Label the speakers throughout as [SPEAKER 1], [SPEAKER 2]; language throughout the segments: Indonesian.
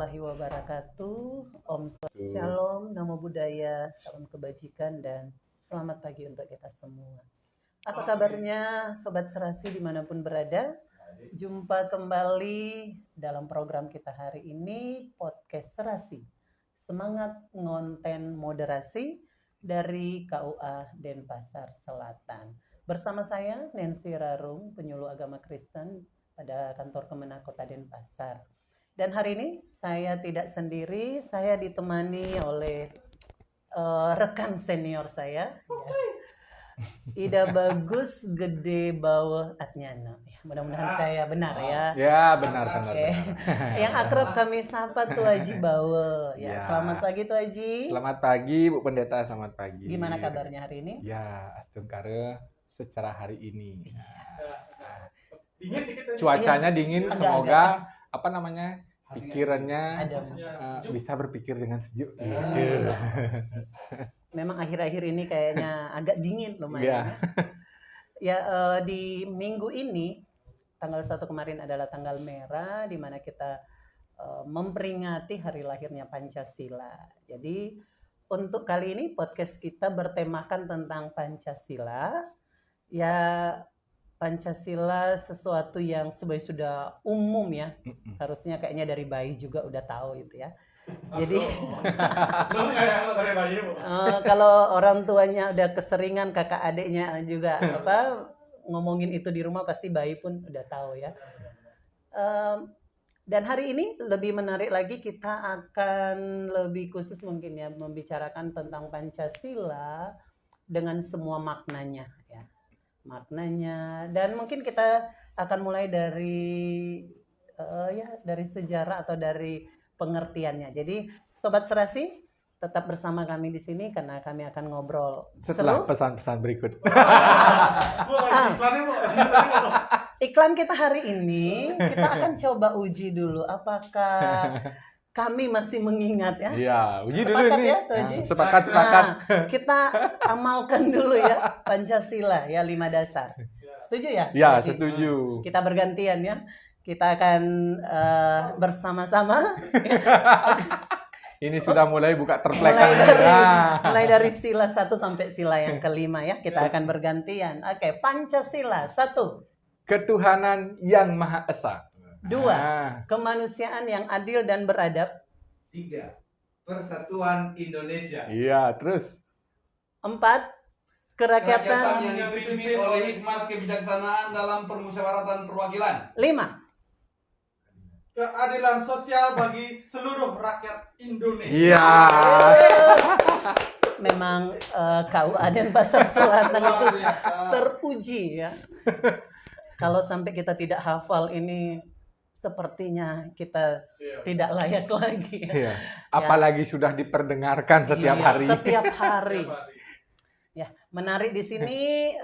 [SPEAKER 1] warahmatullahi wabarakatuh. Om Shalom, Namo Buddhaya, salam kebajikan dan selamat pagi untuk kita semua. Apa kabarnya Sobat Serasi dimanapun berada? Jumpa kembali dalam program kita hari ini, Podcast Serasi. Semangat ngonten moderasi dari KUA Denpasar Selatan. Bersama saya Nancy Rarung, penyuluh agama Kristen pada kantor Kemenak Kota Denpasar. Dan hari ini saya tidak sendiri, saya ditemani oleh rekan senior saya, Ida Bagus Gede Bawah Atnyana. Mudah-mudahan saya benar ya.
[SPEAKER 2] Ya, benar.
[SPEAKER 1] Yang akrab kami sapa Tuh Haji Bawa. Ya, selamat pagi Tuh Haji.
[SPEAKER 2] Selamat pagi Bu Pendeta, selamat pagi.
[SPEAKER 1] Gimana kabarnya hari ini?
[SPEAKER 2] Ya, astungkare secara hari ini.
[SPEAKER 3] Dingin dikit.
[SPEAKER 2] Cuacanya dingin,
[SPEAKER 1] Agak-agak.
[SPEAKER 2] semoga pikirannya
[SPEAKER 1] Adem.
[SPEAKER 2] bisa berpikir dengan sejuk.
[SPEAKER 1] Memang akhir-akhir ini kayaknya agak dingin lumayan. Ya, di minggu ini tanggal 1 kemarin adalah tanggal merah di mana kita memperingati hari lahirnya Pancasila. Jadi untuk kali ini podcast kita bertemakan tentang Pancasila. Ya, Pancasila sesuatu yang sebenarnya sudah umum ya. Harusnya kayaknya dari bayi juga udah tahu itu ya. Jadi kalau orang tuanya udah keseringan, kakak adiknya juga ngomongin itu di rumah, pasti bayi pun udah tahu ya. Dan hari ini lebih menarik lagi, kita akan lebih khusus mungkin ya membicarakan tentang Pancasila dengan semua maknanya ya. Maknanya, dan mungkin kita akan mulai dari dari sejarah atau dari pengertiannya. Jadi Sobat Serasi tetap bersama kami di sini karena kami akan ngobrol
[SPEAKER 2] Setelah pesan-pesan berikut.
[SPEAKER 1] Iklan kita hari ini kita akan coba uji dulu apakah kami masih mengingat ya.
[SPEAKER 2] Iya, uji dulu
[SPEAKER 1] Sepakat
[SPEAKER 2] ini.
[SPEAKER 1] ya, Tuh Haji?
[SPEAKER 2] Sepakat.
[SPEAKER 1] Nah, kita amalkan dulu ya Pancasila ya 5 dasar. Setuju ya?
[SPEAKER 2] Ya,
[SPEAKER 1] Haji?
[SPEAKER 2] setuju.
[SPEAKER 1] Kita bergantian ya. Kita akan bersama-sama.
[SPEAKER 2] Ini sudah mulai buka terplekan.
[SPEAKER 1] mulai dari sila 1 sampai sila yang kelima ya. Kita akan bergantian. Oke, Pancasila 1.
[SPEAKER 2] Ketuhanan yang Maha Esa.
[SPEAKER 1] 2. Kemanusiaan yang adil dan beradab.
[SPEAKER 3] 3. Persatuan Indonesia.
[SPEAKER 2] Iya, terus
[SPEAKER 1] 4.
[SPEAKER 4] Kerakyatan
[SPEAKER 1] Kerakyatan.
[SPEAKER 4] yang dipimpin oleh hikmat kebijaksanaan dalam permusyawaratan perwakilan.
[SPEAKER 1] 5.
[SPEAKER 3] Keadilan sosial bagi seluruh rakyat Indonesia.
[SPEAKER 2] Iya.
[SPEAKER 1] Memang KUA Denpasar Selatan itu teruji ya. Kalau sampai kita tidak hafal ini, sepertinya kita tidak layak lagi.
[SPEAKER 2] Iya. Apalagi sudah diperdengarkan setiap
[SPEAKER 1] Iya,
[SPEAKER 2] hari.
[SPEAKER 1] Setiap hari. Ya, menarik di sini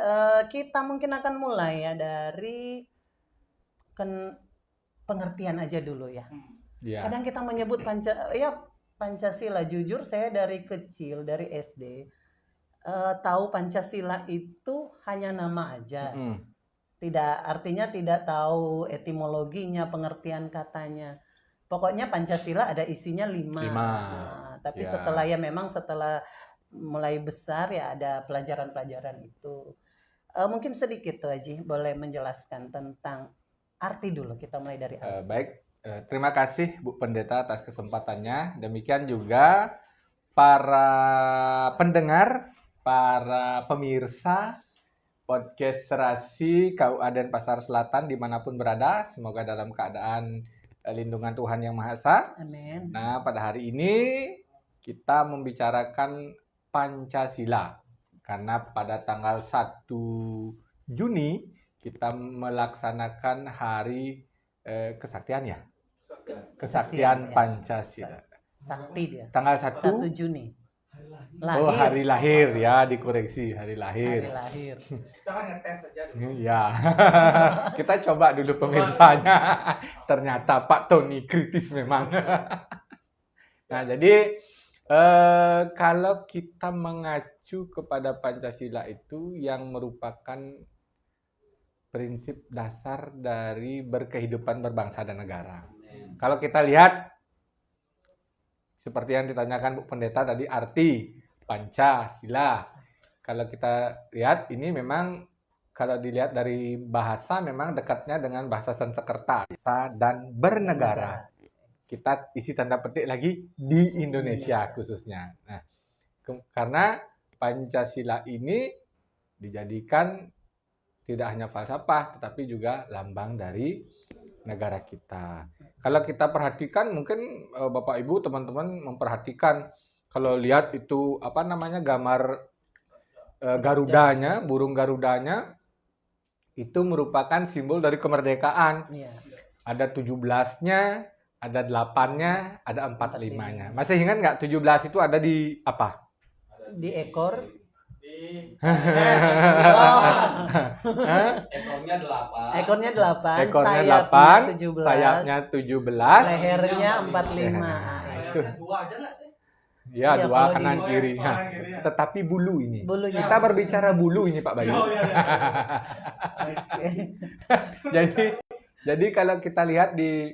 [SPEAKER 1] kita mungkin akan mulai ya dari pengertian aja dulu ya.
[SPEAKER 2] Iya.
[SPEAKER 1] Kadang kita menyebut Pancasila. Jujur saya dari kecil, dari SD tahu Pancasila itu hanya nama aja. Artinya tidak tahu etimologinya, pengertian katanya. Pokoknya Pancasila ada isinya 5. Nah, tapi
[SPEAKER 2] Ya.
[SPEAKER 1] setelah mulai besar ya ada pelajaran-pelajaran itu. Mungkin sedikit Tuh Haji boleh menjelaskan tentang arti dulu. Kita mulai dari arti.
[SPEAKER 2] Baik, terima kasih Bu Pendeta atas kesempatannya. Demikian juga para pendengar, para pemirsa podcast Serasi KUA Denpasar Selatan dimanapun berada, semoga dalam keadaan lindungan Tuhan Yang Maha Esa.
[SPEAKER 1] Amin.
[SPEAKER 2] Nah, pada hari ini kita membicarakan Pancasila karena pada tanggal 1 Juni kita melaksanakan hari kesaktian ya. Kesaktian
[SPEAKER 1] ya.
[SPEAKER 2] Pancasila.
[SPEAKER 1] Sakti dia.
[SPEAKER 2] Tanggal
[SPEAKER 1] 1 Juni. Lahir.
[SPEAKER 2] Oh, hari lahir ya, dikoreksi hari lahir.
[SPEAKER 1] Hari lahir.
[SPEAKER 3] Kita kan ngetes aja dulu.
[SPEAKER 2] Ya. Kita coba dulu pemirsanya. Ternyata Pak Tony kritis memang. Nah, jadi kalau kita mengacu kepada Pancasila itu yang merupakan prinsip dasar dari berkehidupan berbangsa dan negara. Kalau kita lihat seperti yang ditanyakan Bu Pendeta tadi, arti Pancasila. Kalau kita lihat ini memang kalau dilihat dari bahasa memang dekatnya dengan bahasa Sanskerta, bangsa dan bernegara. Kita isi tanda petik lagi di Indonesia khususnya. Nah, karena Pancasila ini dijadikan tidak hanya falsafah tetapi juga lambang dari negara kita. Kalau kita perhatikan mungkin Bapak Ibu teman-teman memperhatikan kalau lihat itu apa namanya gambar garudanya, burung garudanya itu merupakan simbol dari kemerdekaan.
[SPEAKER 1] Iya.
[SPEAKER 2] Ada 17-nya, ada 8-nya, ada 45-nya. Masih ingat nggak 17 itu ada di apa?
[SPEAKER 1] Di ekor.
[SPEAKER 3] Di
[SPEAKER 4] Ekornya 8.
[SPEAKER 1] Ekornya 8,
[SPEAKER 2] Ekornya
[SPEAKER 1] sayapnya
[SPEAKER 2] 8,
[SPEAKER 1] 17,
[SPEAKER 2] sayapnya 17,
[SPEAKER 1] lehernya 45.
[SPEAKER 2] Itu.
[SPEAKER 3] sayapnya 2 aja nggak sih?
[SPEAKER 2] Ya,
[SPEAKER 1] Iya,
[SPEAKER 2] dua
[SPEAKER 1] kalau
[SPEAKER 2] kanan
[SPEAKER 1] di-
[SPEAKER 2] kiri.
[SPEAKER 3] Oh,
[SPEAKER 2] Nah,
[SPEAKER 3] kanan kiri, ya.
[SPEAKER 2] tetapi bulu ini.
[SPEAKER 1] Bulunya.
[SPEAKER 2] Kita berbicara bulu ini Pak Bayu.
[SPEAKER 3] Oh, iya, iya.
[SPEAKER 1] Oke.
[SPEAKER 2] Jadi kalau kita lihat di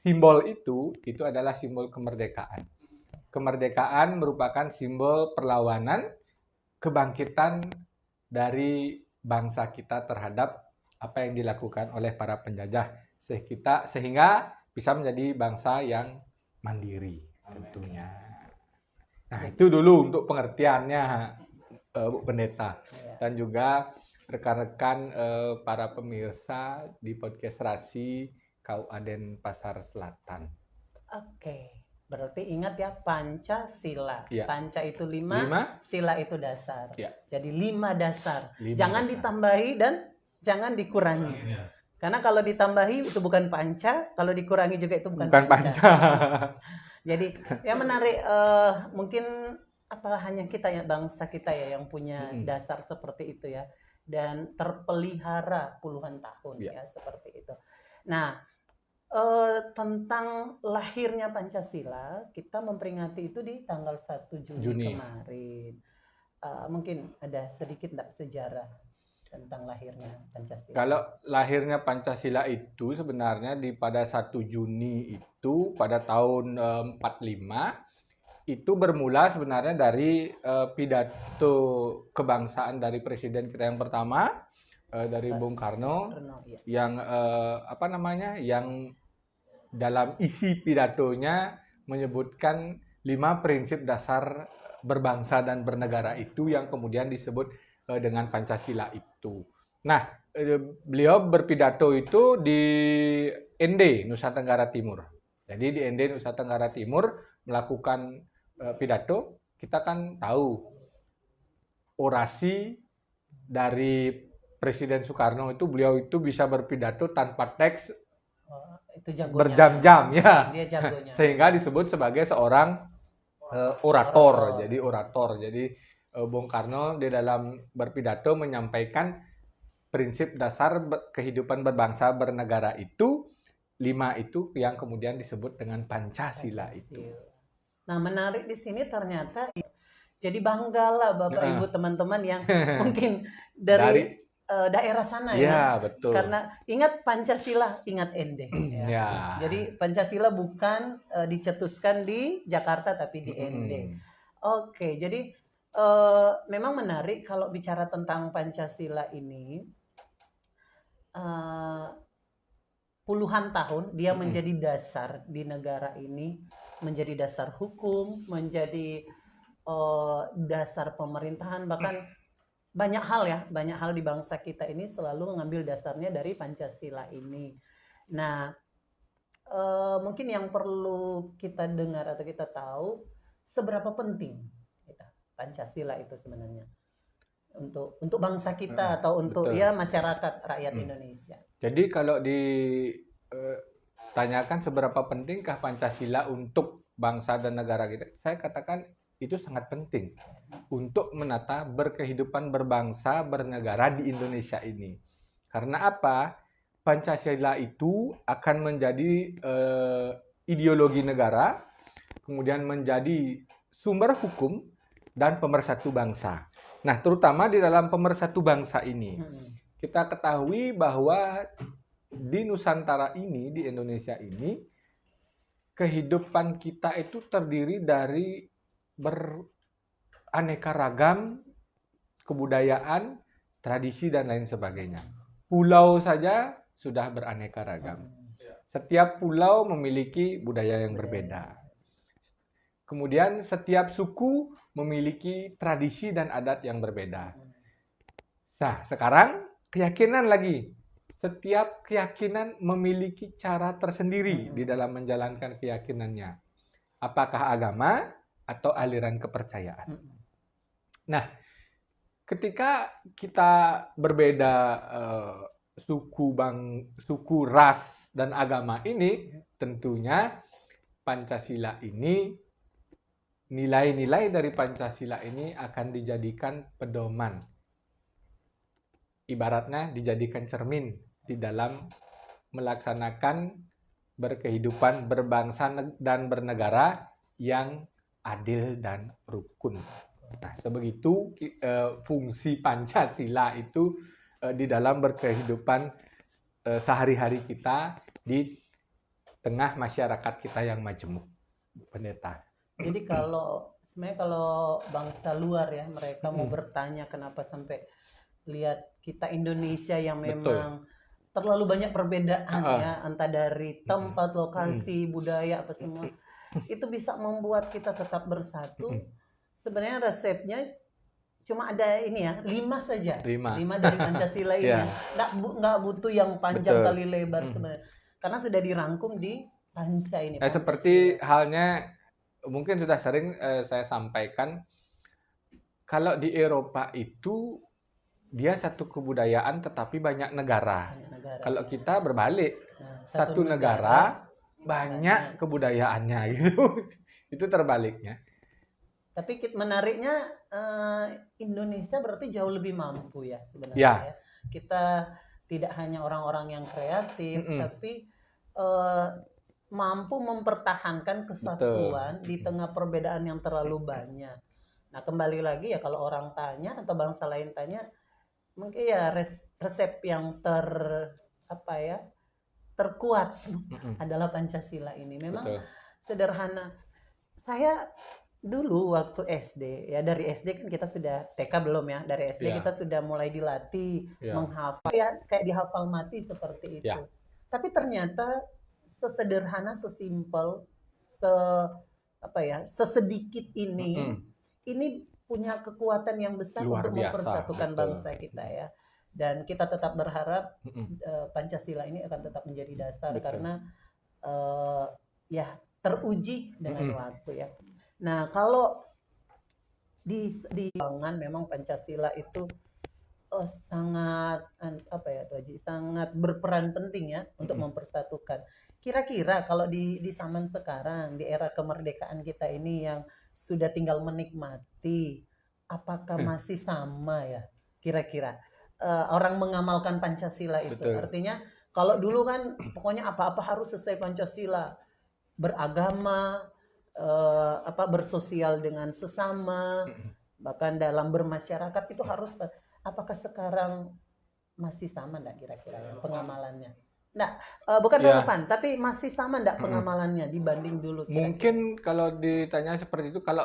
[SPEAKER 2] simbol itu adalah simbol kemerdekaan. Kemerdekaan merupakan simbol perlawanan, kebangkitan dari bangsa kita terhadap apa yang dilakukan oleh para penjajah sehingga bisa menjadi bangsa yang mandiri tentunya. Nah, itu dulu untuk pengertiannya Bu Pendeta dan juga rekan-rekan para pemirsa di podcast Rasi Kauaden Pasar Selatan.
[SPEAKER 1] Oke. Berarti ingat ya Pancasila.
[SPEAKER 2] Iya.
[SPEAKER 1] Panca itu 5,
[SPEAKER 2] 5,
[SPEAKER 1] sila itu dasar.
[SPEAKER 2] Iya.
[SPEAKER 1] Jadi 5 dasar.
[SPEAKER 2] 5
[SPEAKER 1] Jangan
[SPEAKER 2] dasar.
[SPEAKER 1] ditambahi dan jangan dikurangi.
[SPEAKER 2] Iya.
[SPEAKER 1] Karena kalau ditambahi itu bukan panca, kalau dikurangi juga itu bukan
[SPEAKER 2] Panca.
[SPEAKER 1] Jadi ya menarik, mungkin apa hanya kita ya bangsa kita ya yang punya dasar seperti itu ya dan terpelihara puluhan tahun ya seperti itu. Nah, tentang lahirnya Pancasila kita memperingati itu di tanggal 1 Juni. Kemarin. Mungkin ada sedikit enggak sejarah tentang lahirnya Pancasila.
[SPEAKER 2] Kalau lahirnya Pancasila itu sebenarnya pada 1 Juni itu pada tahun 45 itu bermula sebenarnya dari pidato kebangsaan dari presiden kita yang pertama dari Bung Karno yang yang dalam isi pidatonya menyebutkan 5 prinsip dasar berbangsa dan bernegara itu yang kemudian disebut dengan Pancasila itu. Nah, beliau berpidato itu di ND, Nusa Tenggara Timur. Jadi di ND, Nusa Tenggara Timur melakukan pidato, kita kan tahu orasi dari Presiden Soekarno itu beliau itu bisa berpidato tanpa teks
[SPEAKER 1] itu jagonya.
[SPEAKER 2] Berjam-jam ya.
[SPEAKER 1] Dia jagonya.
[SPEAKER 2] Sehingga disebut sebagai seorang orator. Jadi orator. Jadi Bung Karno di dalam berpidato menyampaikan prinsip dasar kehidupan berbangsa bernegara itu 5 itu yang kemudian disebut dengan Pancasila itu.
[SPEAKER 1] Nah, menarik di sini ternyata jadi banggalah Bapak Ibu teman-teman yang mungkin dari daerah sana ya.
[SPEAKER 2] Betul.
[SPEAKER 1] Karena ingat Pancasila, ingat ND ya.
[SPEAKER 2] Ya.
[SPEAKER 1] Jadi Pancasila bukan dicetuskan di Jakarta tapi di ND. Oke, jadi memang menarik kalau bicara tentang Pancasila ini puluhan tahun dia menjadi dasar di negara ini, menjadi dasar hukum, menjadi dasar pemerintahan, bahkan banyak hal di bangsa kita ini selalu mengambil dasarnya dari Pancasila ini. Nah, mungkin yang perlu kita dengar atau kita tahu seberapa penting Pancasila itu sebenarnya untuk bangsa kita atau untuk ya masyarakat rakyat Indonesia.
[SPEAKER 2] Jadi kalau ditanyakan seberapa pentingkah Pancasila untuk bangsa dan negara kita, saya katakan itu sangat penting untuk menata berkehidupan berbangsa bernegara di Indonesia ini. Karena apa? Pancasila itu akan menjadi ideologi negara, kemudian menjadi sumber hukum dan pemersatu bangsa. Nah, terutama di dalam pemersatu bangsa ini, kita ketahui bahwa di Nusantara ini, di Indonesia ini, kehidupan kita itu terdiri dari beraneka ragam kebudayaan, tradisi, dan lain sebagainya. Pulau saja sudah beraneka ragam. Setiap pulau memiliki budaya yang berbeda. Kemudian setiap suku memiliki tradisi dan adat yang berbeda. Nah, sekarang keyakinan lagi. Setiap keyakinan memiliki cara tersendiri di dalam menjalankan keyakinannya. Apakah agama atau aliran kepercayaan. Nah, ketika kita berbeda suku, ras, dan agama ini, tentunya Pancasila ini, nilai-nilai dari Pancasila ini akan dijadikan pedoman. Ibaratnya dijadikan cermin di dalam melaksanakan berkehidupan, berbangsa, dan bernegara yang adil dan rukun. Nah, sebegitu fungsi Pancasila itu di dalam berkehidupan sehari-hari kita di tengah masyarakat kita yang majemuk, Pendeta.
[SPEAKER 1] Jadi sebenarnya kalau bangsa luar ya, mereka mau bertanya kenapa sampai lihat kita Indonesia yang memang terlalu banyak perbedaan ya, entah dari tempat, lokasi, budaya, apa semua, itu bisa membuat kita tetap bersatu. Sebenarnya resepnya cuma ada ini ya, 5 saja. 5 dari Pancasila ini. Nggak butuh yang panjang kali lebar sebenarnya. Karena sudah dirangkum di Panca ini.
[SPEAKER 2] Seperti halnya, mungkin sudah sering saya sampaikan, kalau di Eropa itu dia satu kebudayaan tetapi banyak negara. Kalau kita berbalik, satu negara banyak kebudayaannya gitu. Itu terbaliknya.
[SPEAKER 1] Tapi menariknya Indonesia berarti jauh lebih mampu ya sebenarnya. Ya. Kita tidak hanya orang-orang yang kreatif, tapi mampu mempertahankan kesatuan di tengah perbedaan yang terlalu banyak. Nah, kembali lagi ya, kalau orang tanya atau bangsa lain tanya, mungkin ya resep yang terkuat adalah Pancasila ini. Memang sederhana. Saya dulu waktu SD ya, dari SD kan kita sudah TK belum ya, dari SD kita sudah mulai dilatih menghafal ya, kayak dihafal mati seperti itu. Tapi ternyata sesederhana, sesimpel, sesedikit ini punya kekuatan yang besar untuk mempersatukan bangsa kita ya. Dan kita tetap berharap Pancasila ini akan tetap menjadi dasar karena teruji dengan waktu ya. Nah, kalau di pangan memang Pancasila itu sangat sangat berperan penting ya untuk mempersatukan. Kira-kira kalau di zaman sekarang, di era kemerdekaan kita ini yang sudah tinggal menikmati, apakah masih sama ya kira-kira orang mengamalkan Pancasila itu? Artinya kalau dulu kan pokoknya apa-apa harus sesuai Pancasila, beragama, bersosial dengan sesama, bahkan dalam bermasyarakat itu harus. Apakah sekarang masih sama enggak kira-kira pengamalannya? Enggak, bukan relevan, tapi masih sama enggak pengamalannya dibanding dulu? Kira-kira?
[SPEAKER 2] Mungkin kalau ditanya seperti itu, kalau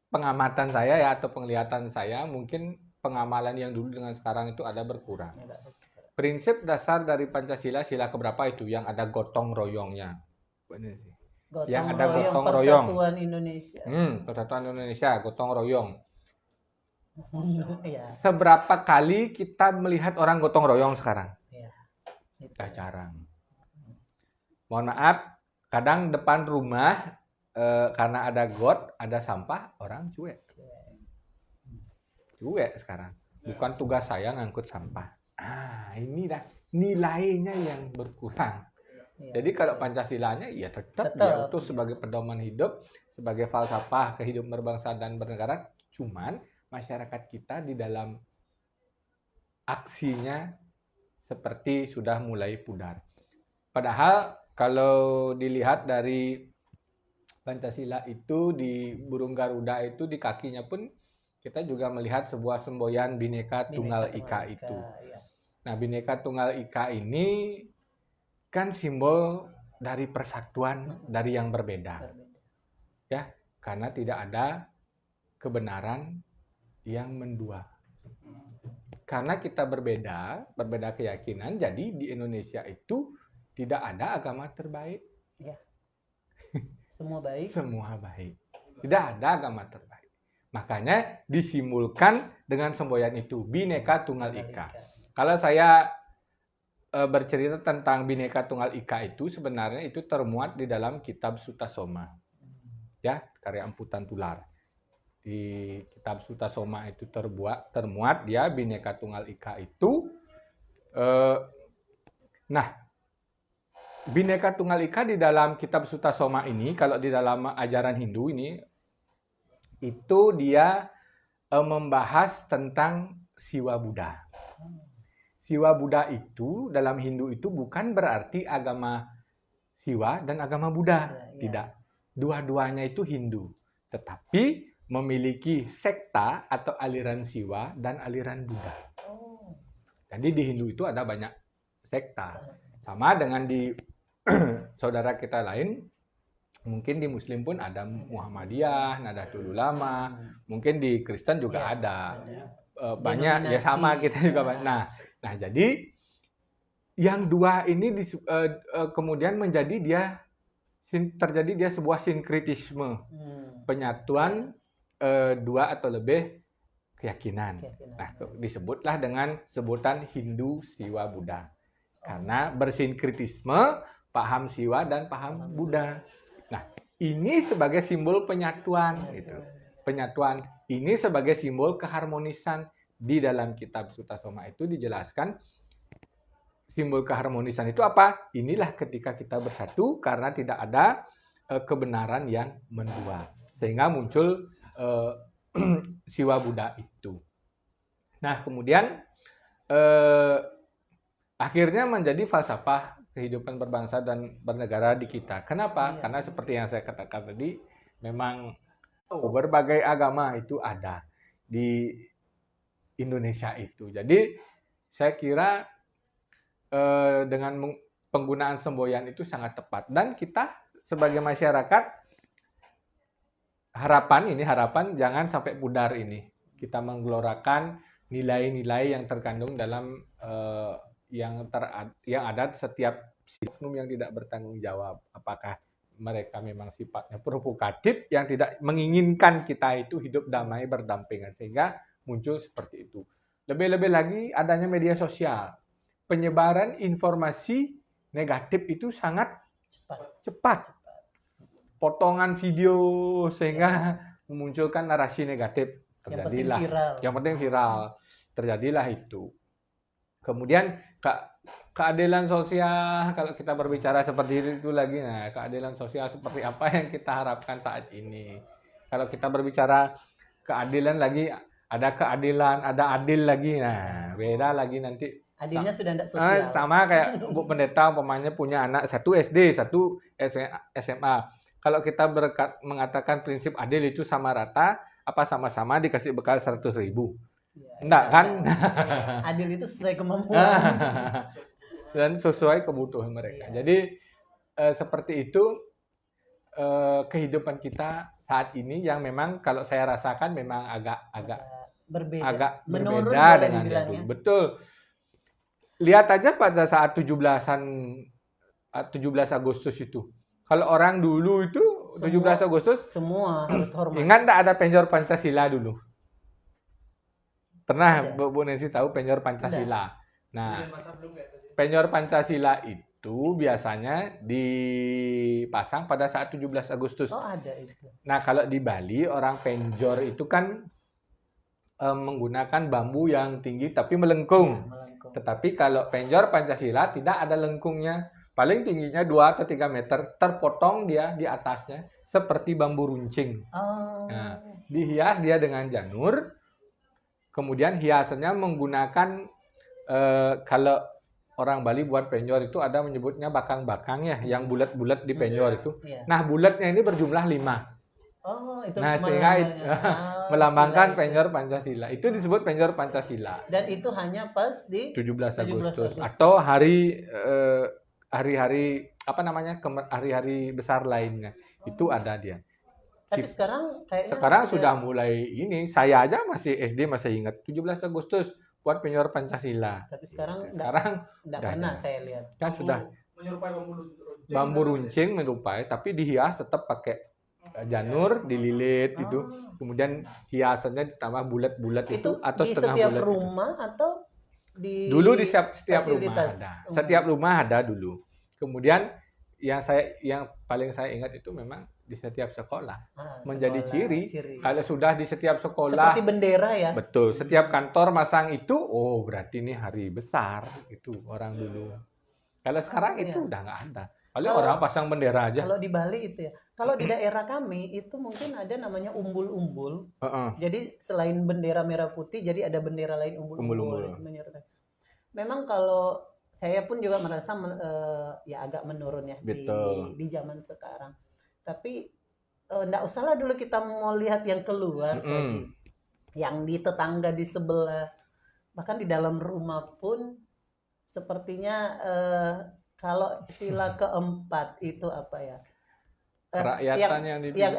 [SPEAKER 2] pengamatan saya ya atau penglihatan saya, mungkin pengamalan yang dulu dengan sekarang itu ada berkurang. Prinsip dasar dari Pancasila, sila keberapa itu yang ada gotong royongnya. Yang ada gotong royong.
[SPEAKER 1] Persatuan Indonesia.
[SPEAKER 2] Persatuan Indonesia, gotong royong. Seberapa kali kita melihat orang gotong royong sekarang? Jarang. Mohon maaf, kadang depan rumah karena ada got, ada sampah, orang cuek. Cuek sekarang. Bukan tugas saya ngangkut sampah. Ini dah nilainya yang berkurang. Jadi kalau Pancasilanya ya tetap dia utuh sebagai pedoman hidup, sebagai falsafah kehidupan berbangsa dan bernegara. Cuman masyarakat kita di dalam aksinya seperti sudah mulai pudar. Padahal kalau dilihat dari Pancasila itu di burung Garuda itu di kakinya pun kita juga melihat sebuah semboyan Bhinneka Tunggal Ika itu. Nah, Bhinneka Tunggal Ika ini kan simbol dari persatuan dari yang berbeda.
[SPEAKER 1] Berbeda.
[SPEAKER 2] Ya, karena tidak ada kebenaran yang mendua. Karena kita berbeda keyakinan, jadi di Indonesia itu tidak ada agama terbaik.
[SPEAKER 1] Ya. Semua baik.
[SPEAKER 2] Semua baik. Tidak ada agama terbaik. Makanya disimbolkan dengan semboyan itu, Bhinneka Tunggal Ika. Kalau saya bercerita tentang Bhinneka Tunggal Ika itu sebenarnya itu termuat di dalam kitab Sutasoma. Ya, karya Emputan Tular. Di kitab Sutasoma itu termuat dia Bhinneka Tunggal Ika itu. Nah, Bhinneka Tunggal Ika di dalam kitab Sutasoma ini, kalau di dalam ajaran Hindu ini, itu dia membahas tentang Siwa Buddha. Siwa Buddha itu dalam Hindu itu bukan berarti agama Siwa dan agama Buddha.
[SPEAKER 1] Ya.
[SPEAKER 2] Tidak. Dua-duanya itu Hindu. Tetapi memiliki sekta atau aliran Siwa dan aliran Buddha.
[SPEAKER 1] Oh.
[SPEAKER 2] Jadi di Hindu itu ada banyak sekta. Sama dengan di saudara kita lain, mungkin di Muslim pun ada Muhammadiyah, Nahdlatul Ulama, mungkin di Kristen juga
[SPEAKER 1] Ya,
[SPEAKER 2] ada. Banyak, ya
[SPEAKER 1] denominasi.
[SPEAKER 2] sama kita juga banyak. Nah, jadi yang dua ini kemudian terjadi dia sebuah sinkritisme, penyatuan dua atau lebih keyakinan. Nah, disebutlah dengan sebutan Hindu Siwa Buddha. Karena bersinkritisme paham Siwa dan paham Buddha. Nah, ini sebagai simbol penyatuan gitu. Penyatuan ini sebagai simbol keharmonisan. Di dalam kitab Sutasoma itu dijelaskan simbol keharmonisan itu apa? Inilah ketika kita bersatu karena tidak ada kebenaran yang mendua. Sehingga muncul Siwa Buddha itu. Nah, kemudian akhirnya menjadi falsafah kehidupan berbangsa dan bernegara di kita. Kenapa? Karena seperti yang saya katakan tadi, memang berbagai agama itu ada di Indonesia itu. Jadi saya kira dengan penggunaan semboyan itu sangat tepat. Dan kita sebagai masyarakat harapan jangan sampai pudar ini. Kita menggelorakan nilai-nilai yang terkandung dalam yang ada setiap oknum yang tidak bertanggung jawab. Apakah mereka memang sifatnya provokatif yang tidak menginginkan kita itu hidup damai berdampingan, sehingga muncul seperti itu. Lebih-lebih lagi adanya media sosial. Penyebaran informasi negatif itu sangat cepat. Potongan video sehingga memunculkan narasi negatif. Terjadilah. Yang penting viral. Terjadilah itu. Kemudian keadilan sosial, kalau kita berbicara seperti itu lagi, nah keadilan sosial seperti apa yang kita harapkan saat ini. Kalau kita berbicara keadilan lagi, ada keadilan, ada adil lagi, nah beda lagi nanti.
[SPEAKER 1] Adilnya sudah tidak sosial.
[SPEAKER 2] Sama kayak Bu Pendeta umpamanya punya anak satu SD, satu SMA. Kalau kita mengatakan prinsip adil itu sama rata, apa sama-sama dikasih bekal 100.000? Enggak kan?
[SPEAKER 1] Adil itu sesuai kemampuan.
[SPEAKER 2] Dan sesuai kebutuhan mereka. Jadi seperti itu kehidupan kita saat ini yang memang kalau saya rasakan memang agak berbeda dengan dulu. Betul. Lihat aja pada saat 17 Agustus itu. Kalau orang dulu itu 17 Agustus
[SPEAKER 1] semua harus hormat.
[SPEAKER 2] Ingat enggak ada penjor Pancasila dulu? Pernah Bu Nancy tahu penjor Pancasila? Nah, penjor Pancasila itu biasanya dipasang pada saat 17 Agustus.
[SPEAKER 1] Oh, ada itu.
[SPEAKER 2] Nah, kalau di Bali orang penjor itu kan menggunakan bambu yang tinggi tapi melengkung. Tetapi kalau penjor Pancasila tidak ada lengkungnya. Paling tingginya 2 atau 3 meter, terpotong dia di atasnya seperti bambu runcing.
[SPEAKER 1] Oh.
[SPEAKER 2] Nah, dihias dia dengan janur. Kemudian hiasannya menggunakan kalau orang Bali buat penjor itu ada menyebutnya bakang-bakang ya, yang bulat-bulat di penjor itu. Nah, bulatnya ini berjumlah 5.
[SPEAKER 1] Oh, itu
[SPEAKER 2] nah, sehingga melambangkan penjor Pancasila. Itu disebut penjor Pancasila.
[SPEAKER 1] Dan itu hanya pas di
[SPEAKER 2] 17 Agustus atau hari hari-hari hari-hari besar lainnya itu ada dia.
[SPEAKER 1] Tapi sekarang kayaknya
[SPEAKER 2] Sekarang sudah mulai ini, saya aja masih SD masih ingat 17 Agustus buat penyuar Pancasila.
[SPEAKER 1] Tapi sekarang
[SPEAKER 2] Sekarang
[SPEAKER 1] enggak
[SPEAKER 2] udah
[SPEAKER 1] pernah
[SPEAKER 2] jarang.
[SPEAKER 1] saya lihat.
[SPEAKER 2] Kan sudah
[SPEAKER 4] menyerupai bambu runcing.
[SPEAKER 2] bambu runcing menyerupai, tapi dihias tetap pakai janur dililit gitu. Kemudian hiasannya ditambah bulat-bulat itu atau
[SPEAKER 1] di
[SPEAKER 2] setengah
[SPEAKER 1] setiap
[SPEAKER 2] bulat.
[SPEAKER 1] rumah atau di
[SPEAKER 2] Dulu di setiap rumah
[SPEAKER 1] fasilitas
[SPEAKER 2] ada.
[SPEAKER 1] umum?
[SPEAKER 2] Setiap rumah ada dulu. Kemudian yang paling saya ingat itu memang di setiap sekolah. Menjadi
[SPEAKER 1] sekolah,
[SPEAKER 2] ciri. Kalau sudah di setiap sekolah,
[SPEAKER 1] seperti bendera ya.
[SPEAKER 2] betul. Setiap kantor masang itu, oh berarti ini hari besar itu orang dulu. Kalau sekarang itu
[SPEAKER 1] Iya.
[SPEAKER 2] udah nggak ada. Paling
[SPEAKER 1] Kalau-
[SPEAKER 2] orang pasang bendera aja.
[SPEAKER 1] Kalau di Bali itu ya. Kalau di daerah kami itu mungkin ada namanya umbul-umbul.
[SPEAKER 2] Heeh.
[SPEAKER 1] Jadi selain bendera merah putih, jadi ada bendera lain
[SPEAKER 2] Umbul-umbul.
[SPEAKER 1] umbul-umbul. Menyertai. Memang kalau saya pun juga merasa ya agak menurun ya
[SPEAKER 2] Betul.
[SPEAKER 1] di zaman sekarang. Tapi enggak usahlah dulu kita mau lihat yang keluar,
[SPEAKER 2] Mm-mm.
[SPEAKER 1] Pak Ci. Yang di tetangga di sebelah, bahkan di dalam rumah pun sepertinya kalau sila keempat itu apa ya?
[SPEAKER 2] Kerakyatan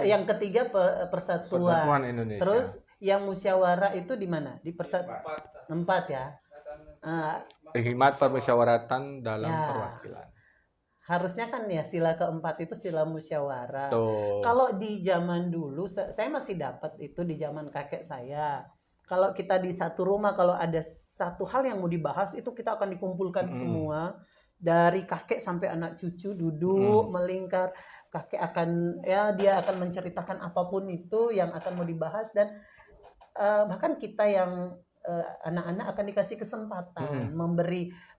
[SPEAKER 1] yang ketiga persatuan.
[SPEAKER 2] Persatuan Indonesia.
[SPEAKER 1] Terus yang musyawarah itu di mana? Di empat ya.
[SPEAKER 2] Hikmat permusyawaratan dalam
[SPEAKER 1] Ya.
[SPEAKER 2] perwakilan.
[SPEAKER 1] Harusnya kan ya sila keempat itu sila musyawarah.
[SPEAKER 2] Tuh.
[SPEAKER 1] Kalau di zaman dulu, saya masih dapat itu di zaman kakek saya. Kalau kita di satu rumah, kalau ada satu hal yang mau dibahas, itu kita akan dikumpulkan semua. Dari kakek sampai anak cucu duduk, melingkar. Kakek dia akan menceritakan apapun itu yang akan mau dibahas. Dan bahkan kita yang anak-anak akan dikasih kesempatan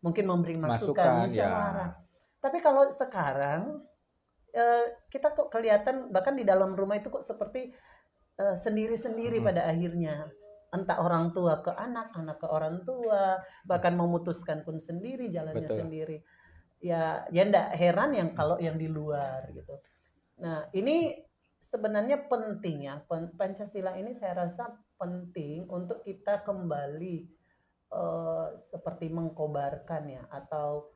[SPEAKER 1] mungkin memberi masukan, musyawarah. Tapi kalau sekarang kita kok kelihatan bahkan di dalam rumah itu kok seperti sendiri-sendiri pada akhirnya. Entah orang tua ke anak, anak ke orang tua, bahkan memutuskan pun sendiri, jalannya
[SPEAKER 2] Betul.
[SPEAKER 1] sendiri. Ya enggak heran kalau yang di luar gitu. Nah, ini sebenarnya penting ya. Pancasila ini saya rasa penting untuk kita kembali seperti mengkobarkan ya, atau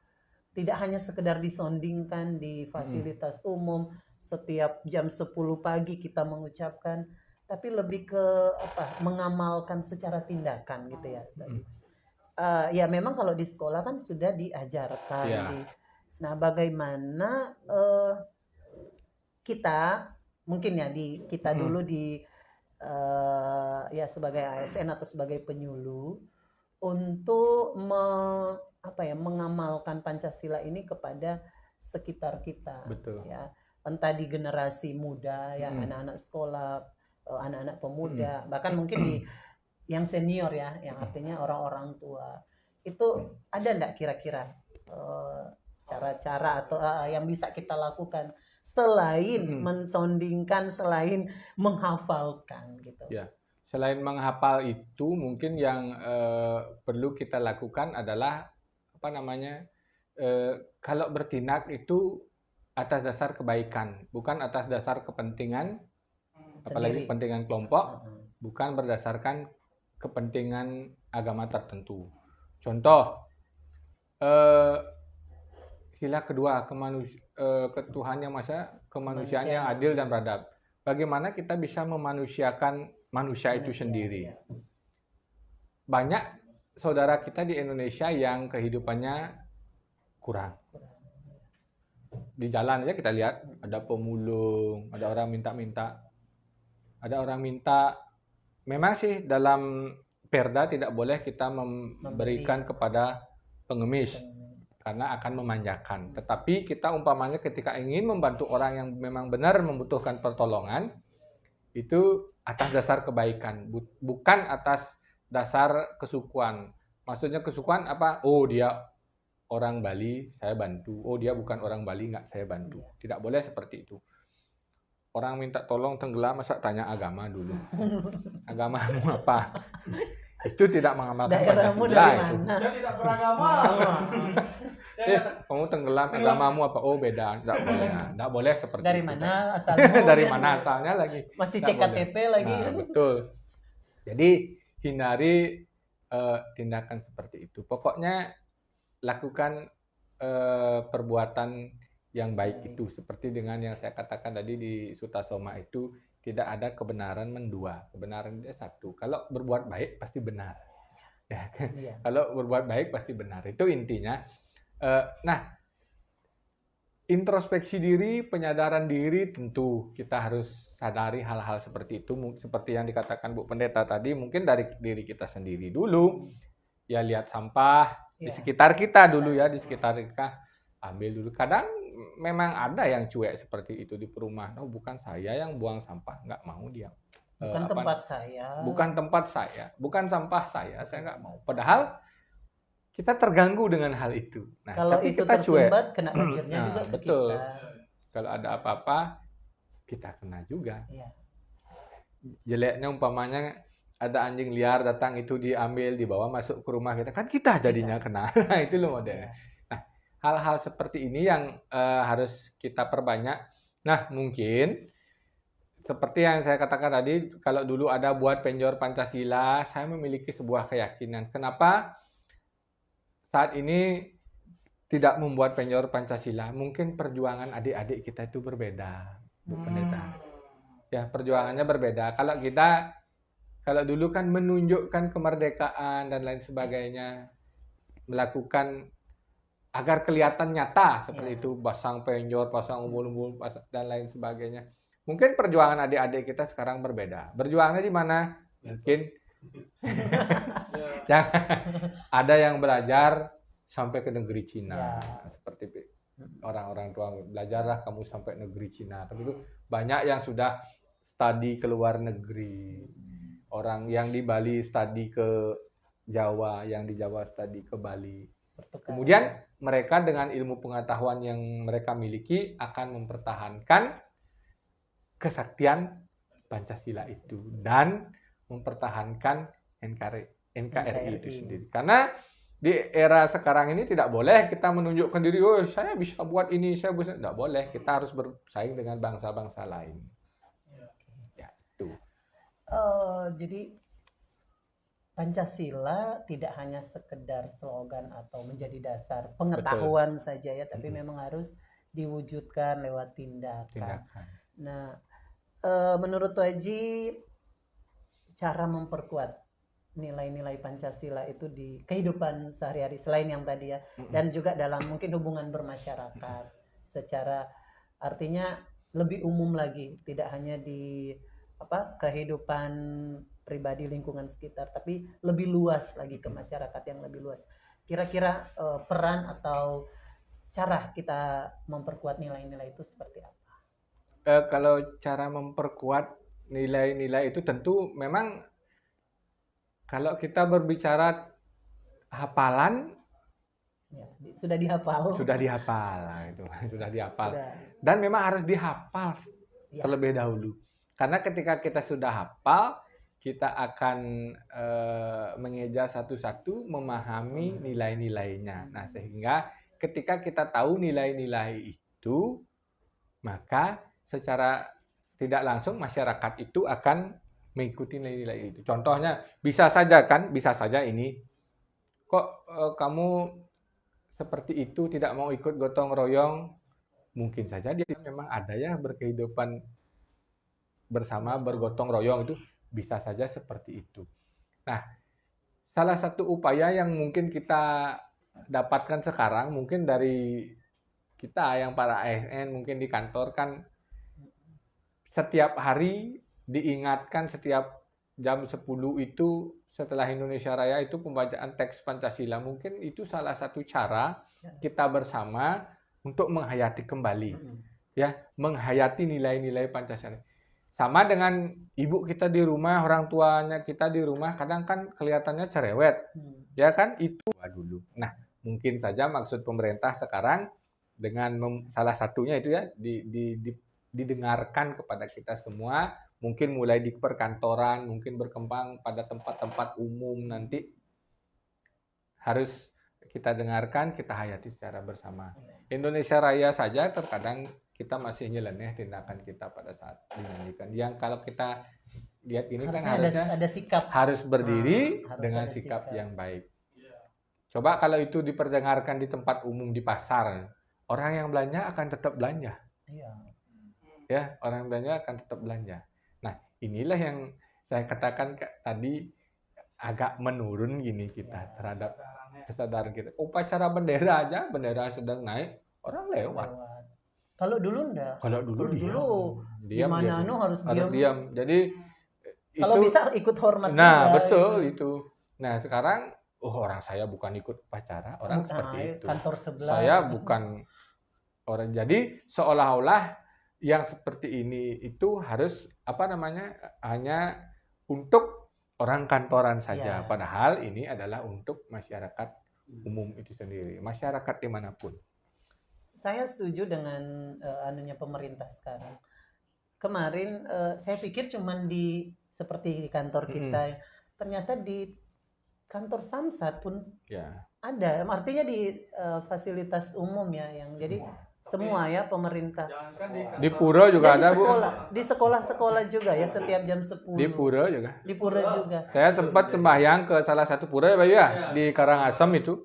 [SPEAKER 1] tidak hanya sekedar disondingkan di fasilitas umum setiap jam 10 pagi kita mengucapkan, tapi lebih ke mengamalkan secara tindakan gitu ya. Ya memang kalau di sekolah kan sudah diajarkan.
[SPEAKER 2] Ya.
[SPEAKER 1] Nah, bagaimana kita mungkin ya kita dulu ya sebagai ASN atau sebagai penyuluh untuk mengamalkan Pancasila ini kepada sekitar kita.
[SPEAKER 2] Betul.
[SPEAKER 1] Ya, entah di generasi muda ya, anak-anak sekolah, anak-anak pemuda, bahkan mungkin di yang senior ya, yang artinya orang-orang tua. Itu ada enggak kira-kira cara-cara atau yang bisa kita lakukan selain mensondingkan, selain menghafalkan gitu.
[SPEAKER 2] Ya. Selain menghafal itu, mungkin yang perlu kita lakukan adalah kalau bertindak itu atas dasar kebaikan, bukan atas dasar kepentingan, apalagi kepentingan kelompok, bukan berdasarkan kepentingan agama tertentu. Contoh, sila kedua, ketuhanan yang kemanusiaan yang adil dan beradab. Bagaimana kita bisa memanusiakan manusia itu sendiri? Banyak saudara kita di Indonesia yang kehidupannya kurang. Di jalan aja kita lihat ada pemulung, ada orang minta-minta. Ada orang minta, memang sih dalam perda tidak boleh kita memberikan kepada pengemis karena akan memanjakan. Tetapi kita umpamanya ketika ingin membantu orang yang memang benar membutuhkan pertolongan, itu atas dasar kebaikan, bukan atas dasar kesukuan. Maksudnya kesukuan apa? Oh dia orang Bali, saya bantu. Oh dia bukan orang Bali, nggak saya bantu. Tidak boleh seperti itu. Orang minta tolong tenggelam, masa tanya agama dulu. Agamamu apa? Itu tidak mengamalkan
[SPEAKER 1] Daerahmu
[SPEAKER 2] Pancasila
[SPEAKER 1] dari
[SPEAKER 2] itu.
[SPEAKER 1] mana?
[SPEAKER 3] Saya tidak beragama.
[SPEAKER 2] Kamu tenggelam, agamamu apa? Oh beda, tidak boleh. Tidak boleh seperti
[SPEAKER 1] Dari
[SPEAKER 2] itu.
[SPEAKER 1] mana asalmu?
[SPEAKER 2] Dari mana asalnya lagi?
[SPEAKER 1] Masih
[SPEAKER 2] Nggak
[SPEAKER 1] CKTP
[SPEAKER 2] boleh.
[SPEAKER 1] lagi.
[SPEAKER 2] Nah, betul. Jadi hindari tindakan seperti itu. Pokoknya lakukan perbuatan yang baik itu. Seperti dengan yang saya katakan tadi di Sutasoma itu, tidak ada kebenaran mendua, kebenaran itu satu. Kalau berbuat baik pasti benar. Ya kan?
[SPEAKER 1] Iya.
[SPEAKER 2] Kalau berbuat baik pasti benar. Itu intinya. Nah, introspeksi diri, penyadaran diri, tentu kita harus sadari hal-hal seperti itu. Seperti yang dikatakan Bu Pendeta tadi, mungkin dari diri kita sendiri dulu. Ya lihat sampah di
[SPEAKER 1] Iya.
[SPEAKER 2] sekitar kita dulu ya, di sekitar kita ambil dulu. Kadang memang ada yang cuek seperti itu di perumahan. Oh, bukan saya yang buang sampah, nggak mau dia.
[SPEAKER 1] Bukan tempat saya.
[SPEAKER 2] Bukan tempat saya, bukan sampah saya nggak mau. Padahal kita terganggu dengan hal itu. Nah,
[SPEAKER 1] Kalau
[SPEAKER 2] tapi
[SPEAKER 1] itu
[SPEAKER 2] kita cuek.
[SPEAKER 1] tersumbat, kena banjirnya
[SPEAKER 2] Nah,
[SPEAKER 1] juga ke
[SPEAKER 2] betul.
[SPEAKER 1] kita.
[SPEAKER 2] Kalau ada apa-apa, kita kena juga.
[SPEAKER 1] Iya.
[SPEAKER 2] Jeleknya umpamanya ada anjing liar datang itu diambil, dibawa masuk ke rumah kita, kan kita jadinya kena. Nah, itu loh modelnya. Nah, hal-hal seperti ini yang harus kita perbanyak. Nah, mungkin seperti yang saya katakan tadi, kalau dulu ada buat penjor Pancasila, saya memiliki sebuah keyakinan. Kenapa saat ini tidak membuat penjor Pancasila? Mungkin perjuangan adik-adik kita itu berbeda, Bu Pendeta. Ya, perjuangannya berbeda. Kalau dulu kan menunjukkan kemerdekaan dan lain sebagainya, melakukan agar kelihatan nyata seperti itu, pasang penjor, pasang umbul-umbul, dan lain sebagainya. Mungkin perjuangan adik-adik kita sekarang berbeda. Berjuangnya di mana? Mungkin yang ada yang belajar sampai ke negeri Cina, seperti orang-orang tua, belajarlah kamu sampai negeri Cina. Tapi itu banyak yang sudah studi ke luar negeri. Orang yang di Bali studi ke Jawa, yang di Jawa studi ke Bali. Kemudian mereka dengan ilmu pengetahuan yang mereka miliki akan mempertahankan kesaktian Pancasila itu dan mempertahankan NKRI itu sendiri. Karena di era sekarang ini tidak boleh kita menunjukkan diri, oh saya bisa buat ini, saya bisa. Tidak boleh, kita harus bersaing dengan bangsa-bangsa lain. Ya, itu.
[SPEAKER 1] Jadi Pancasila tidak hanya sekedar slogan atau menjadi dasar pengetahuan saja ya, tapi memang harus diwujudkan lewat tindakan. Nah, menurut Waji, cara memperkuat nilai-nilai Pancasila itu di kehidupan sehari-hari selain yang tadi ya, dan juga dalam mungkin hubungan bermasyarakat secara artinya lebih umum lagi, tidak hanya di kehidupan pribadi lingkungan sekitar, tapi lebih luas lagi ke masyarakat yang lebih luas. Kira-kira peran atau cara kita memperkuat nilai-nilai itu seperti apa?
[SPEAKER 2] Kalau cara memperkuat nilai-nilai itu tentu memang kalau kita berbicara hafalan,
[SPEAKER 1] ya, sudah dihafal.
[SPEAKER 2] Sudah dihafal. Dan memang harus dihafal terlebih dahulu. Karena ketika kita sudah hafal, kita akan mengeja satu-satu, memahami nilai-nilainya. Nah, sehingga ketika kita tahu nilai-nilai itu, maka secara tidak langsung masyarakat itu akan mengikuti nilai-nilai itu. Contohnya, bisa saja ini, kok kamu seperti itu tidak mau ikut gotong royong, mungkin saja dia memang ada ya berkehidupan bersama, bergotong royong, itu bisa saja seperti itu. Nah, salah satu upaya yang mungkin kita dapatkan sekarang, mungkin dari kita yang para ASN mungkin di kantor kan setiap hari diingatkan, setiap jam 10 itu setelah Indonesia Raya itu pembacaan teks Pancasila. Mungkin itu salah satu cara kita bersama untuk menghayati kembali, ya, menghayati nilai-nilai Pancasila. Sama dengan ibu kita di rumah, orang tuanya kita di rumah, kadang kan kelihatannya cerewet, ya kan, itu dulu. Nah, mungkin saja maksud pemerintah sekarang dengan salah satunya itu ya didengarkan kepada kita semua, mungkin mulai di perkantoran, mungkin berkembang pada tempat-tempat umum nanti harus kita dengarkan, kita hayati secara bersama. Indonesia Raya saja terkadang kita masih nyeleneh tindakan kita pada saat dinyanyikan. Yang kalau kita lihat ini kan harusnya
[SPEAKER 1] ada sikap,
[SPEAKER 2] harus berdiri
[SPEAKER 1] harus
[SPEAKER 2] dengan
[SPEAKER 1] ada
[SPEAKER 2] sikap yang baik. Coba kalau itu diperdengarkan di tempat umum di pasar, orang yang belanja akan tetap belanja.
[SPEAKER 1] Iya.
[SPEAKER 2] Ya, orang yang belanja akan tetap belanja. Nah, inilah yang saya katakan tadi agak menurun gini kita terhadap kesadaran kita. Upacara bendera aja, bendera sedang naik, orang lewat.
[SPEAKER 1] Kalau dulu enggak.
[SPEAKER 2] Kalau dulu diam,
[SPEAKER 1] gimana
[SPEAKER 2] dia
[SPEAKER 1] harus
[SPEAKER 2] harus
[SPEAKER 1] diam.
[SPEAKER 2] diam. Jadi
[SPEAKER 1] Kalau
[SPEAKER 2] itu,
[SPEAKER 1] bisa ikut hormat
[SPEAKER 2] nah
[SPEAKER 1] juga,
[SPEAKER 2] betul
[SPEAKER 1] gitu.
[SPEAKER 2] itu. Nah sekarang, orang saya bukan ikut upacara, orang seperti itu.
[SPEAKER 1] Kantor sebelah.
[SPEAKER 2] Saya bukan orang. Jadi seolah-olah yang seperti ini itu harus hanya untuk orang kantoran saja.
[SPEAKER 1] Ya.
[SPEAKER 2] Padahal ini adalah untuk masyarakat umum itu sendiri, masyarakat dimanapun.
[SPEAKER 1] Saya setuju dengan anunya pemerintah sekarang. Kemarin saya pikir cuman seperti di kantor kita, ternyata di kantor Samsat pun
[SPEAKER 2] Ya.
[SPEAKER 1] ada. Artinya di fasilitas umum ya, yang jadi semua ya pemerintah.
[SPEAKER 2] Di Pura juga
[SPEAKER 1] Ya,
[SPEAKER 2] ada, Bu.
[SPEAKER 1] di sekolah juga ya, setiap jam 10.
[SPEAKER 2] Di Pura juga.
[SPEAKER 1] Di Pura juga.
[SPEAKER 2] Saya sempat sembahyang ke salah satu pura ya, Bayu ya, di Karangasem itu.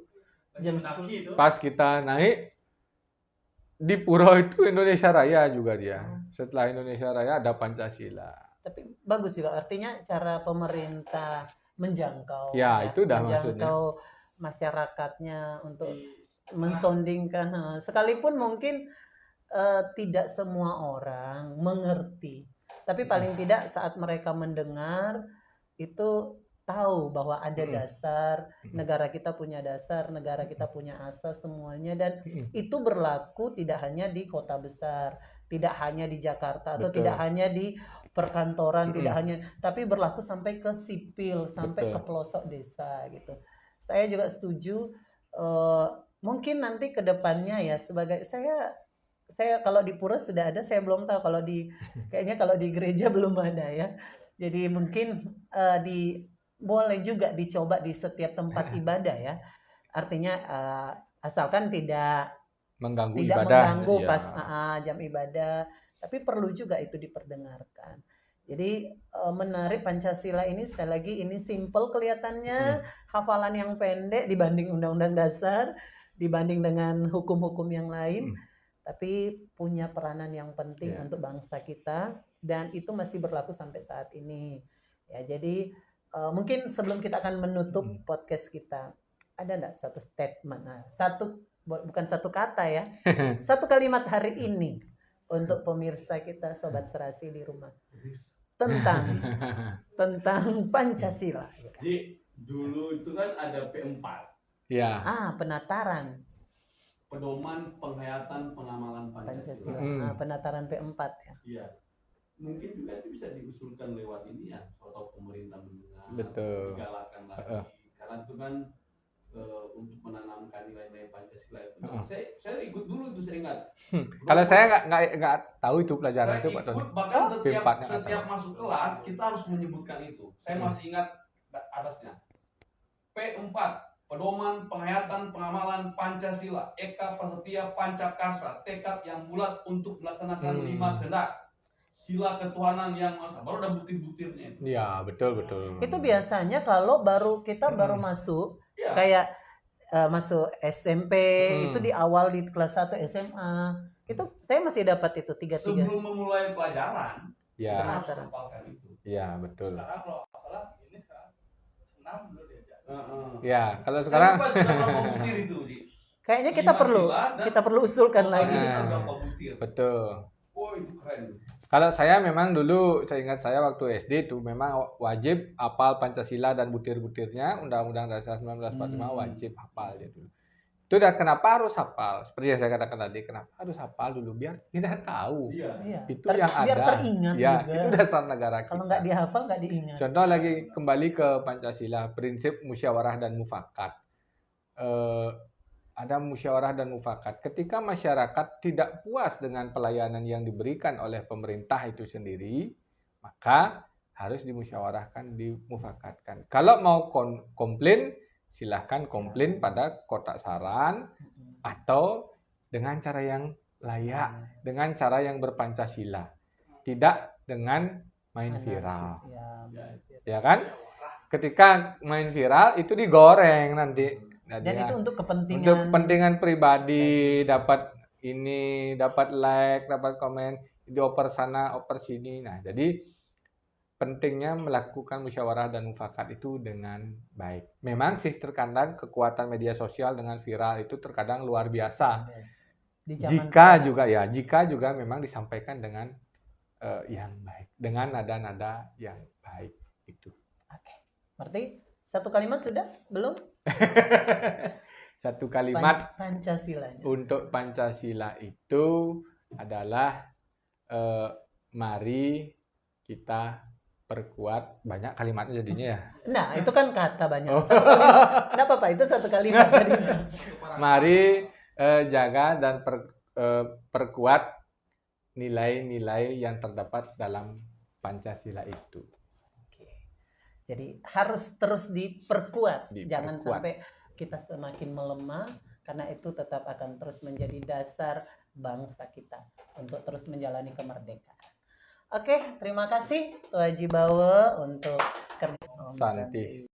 [SPEAKER 1] Jam
[SPEAKER 3] Mendaki itu.
[SPEAKER 2] Pas kita naik di pura itu Indonesia Raya juga dia. Setelah Indonesia Raya ada Pancasila.
[SPEAKER 1] Tapi bagus juga, artinya cara pemerintah menjangkau.
[SPEAKER 2] Ya, itu dah
[SPEAKER 1] menjangkau masyarakatnya untuk mensondingkan. Sekalipun mungkin tidak semua orang mengerti, tapi paling tidak saat mereka mendengar itu tahu bahwa ada dasar, negara kita punya dasar, negara kita punya asas semuanya, dan itu berlaku tidak hanya di kota besar, tidak hanya di Jakarta, atau
[SPEAKER 2] Betul.
[SPEAKER 1] tidak hanya di perkantoran, tidak hanya, tapi berlaku sampai ke sipil, sampai
[SPEAKER 2] Betul.
[SPEAKER 1] ke pelosok desa gitu. Saya juga setuju. Mungkin nanti ke depannya ya, sebagai saya kalau di pura sudah ada, saya belum tahu kalau kayaknya kalau di gereja belum ada ya. Jadi mungkin boleh juga dicoba di setiap tempat ibadah ya. Artinya asalkan tidak
[SPEAKER 2] Mengganggu
[SPEAKER 1] tidak
[SPEAKER 2] ibadah.
[SPEAKER 1] mengganggu
[SPEAKER 2] Ya.
[SPEAKER 1] pas jam ibadah, tapi perlu juga itu diperdengarkan. Jadi menarik Pancasila ini, sekali lagi ini simple kelihatannya, hafalan yang pendek dibanding Undang-Undang Dasar, dibanding dengan hukum-hukum yang lain, tapi punya peranan yang penting untuk bangsa kita, dan itu masih berlaku sampai saat ini. Ya, jadi mungkin sebelum kita akan menutup podcast kita, ada enggak satu statement, bukan satu kata ya, satu kalimat hari ini untuk pemirsa kita, Sobat Serasi di rumah, tentang Pancasila.
[SPEAKER 4] Jadi dulu itu kan ada P4,
[SPEAKER 2] Ya.
[SPEAKER 1] Penataran
[SPEAKER 4] pedoman penghayatan pengamalan Pancasila.
[SPEAKER 1] Pancasila, penataran P4 ya.
[SPEAKER 4] Iya. Mungkin juga itu bisa diusulkan lewat ini ya, atau pemerintah mendengar,
[SPEAKER 2] Betul.
[SPEAKER 4] digalakan lagi. Karena itu kan untuk menanamkan nilai-nilai Pancasila itu. Saya ikut dulu itu, saya ingat.
[SPEAKER 2] Kalau saya nggak tahu itu pelajaran itu, Pak Tony.
[SPEAKER 4] Ikut, bahkan
[SPEAKER 2] P4-nya nggak
[SPEAKER 4] setiap
[SPEAKER 2] tahu.
[SPEAKER 4] masuk kelas kita harus menyebutkan itu. Saya masih ingat atasnya. P4, pedoman penghayatan pengamalan Pancasila, Eka Prasetya Pancakasa, tekad yang bulat untuk melaksanakan 5 kehendak, sila ketuhanan yang maha. Baru ada bukti-buktinya itu.
[SPEAKER 2] Iya, betul.
[SPEAKER 1] Itu biasanya kalau kita baru masuk,
[SPEAKER 4] Iya.
[SPEAKER 1] kayak masuk SMP, itu di awal di kelas 1 SMA, itu saya masih dapat itu 3.
[SPEAKER 4] Sebelum memulai pelajaran, kita
[SPEAKER 2] Ya,
[SPEAKER 4] harus hafalkan itu.
[SPEAKER 2] ya betul.
[SPEAKER 3] Sekarang kalau nggak salah ini sekarang senam dulu diajak.
[SPEAKER 2] Ya, kalau
[SPEAKER 4] Saya
[SPEAKER 2] sekarang
[SPEAKER 4] lupa sudah berapa butir itu, Di.
[SPEAKER 1] Kayaknya
[SPEAKER 4] 5
[SPEAKER 1] kita perlu usulkan lagi.
[SPEAKER 2] Nah.
[SPEAKER 4] Berapa butir?
[SPEAKER 2] betul.
[SPEAKER 4] Oh, itu keren.
[SPEAKER 2] Kalau saya memang dulu, saya ingat saya waktu SD itu memang wajib hafal Pancasila dan butir-butirnya, Undang-Undang Dasar 1945 wajib hafal ya dulu. Itu udah kenapa harus hafal? Seperti yang saya katakan tadi, kenapa harus hafal dulu? Biar kita tahu.
[SPEAKER 4] Iya.
[SPEAKER 2] Itu yang ada.
[SPEAKER 1] Biar teringat
[SPEAKER 2] Ya,
[SPEAKER 1] juga.
[SPEAKER 2] itu dasar negara kita.
[SPEAKER 1] Kalau nggak dihafal nggak diingat.
[SPEAKER 2] Contoh lagi kembali ke Pancasila, prinsip musyawarah dan mufakat. Ada musyawarah dan mufakat. Ketika masyarakat tidak puas dengan pelayanan yang diberikan oleh pemerintah itu sendiri, maka harus dimusyawarahkan, dimufakatkan. Kalau mau komplain, silahkan komplain pada kotak saran atau dengan cara yang layak, dengan cara yang berpancasila, tidak dengan main viral. Ya kan? Ketika main viral itu digoreng nanti. Jadi
[SPEAKER 1] Dan
[SPEAKER 2] ya,
[SPEAKER 1] itu untuk kepentingan.
[SPEAKER 2] untuk kepentingan pribadi, dapat ini, dapat like, dapat komen, dioper sana, oper sini. Nah, jadi pentingnya melakukan musyawarah dan mufakat itu dengan baik. Memang sih terkadang kekuatan media sosial dengan viral itu terkadang luar biasa.
[SPEAKER 1] Di zaman
[SPEAKER 2] Jika juga memang disampaikan dengan yang baik, dengan nada-nada yang baik itu.
[SPEAKER 1] Oke. Berarti satu kalimat sudah? Belum?
[SPEAKER 2] Satu kalimat
[SPEAKER 1] Pancasila.
[SPEAKER 2] untuk Pancasila itu adalah mari kita perkuat. Banyak kalimatnya jadinya ya.
[SPEAKER 1] Nah, itu kan kata banyak.
[SPEAKER 2] Oh.
[SPEAKER 1] Satu kalimat. Nggak apa-apa, itu satu kalimat jadinya.
[SPEAKER 2] Mari jaga dan perkuat nilai-nilai yang terdapat dalam Pancasila itu.
[SPEAKER 1] Oke. Jadi harus terus diperkuat. Jangan
[SPEAKER 2] Diperkuat.
[SPEAKER 1] sampai kita semakin melemah, karena itu tetap akan terus menjadi dasar bangsa kita untuk terus menjalani kemerdekaan. Oke, terima kasih Tuh Haji Bawe untuk kerja.
[SPEAKER 2] Santi.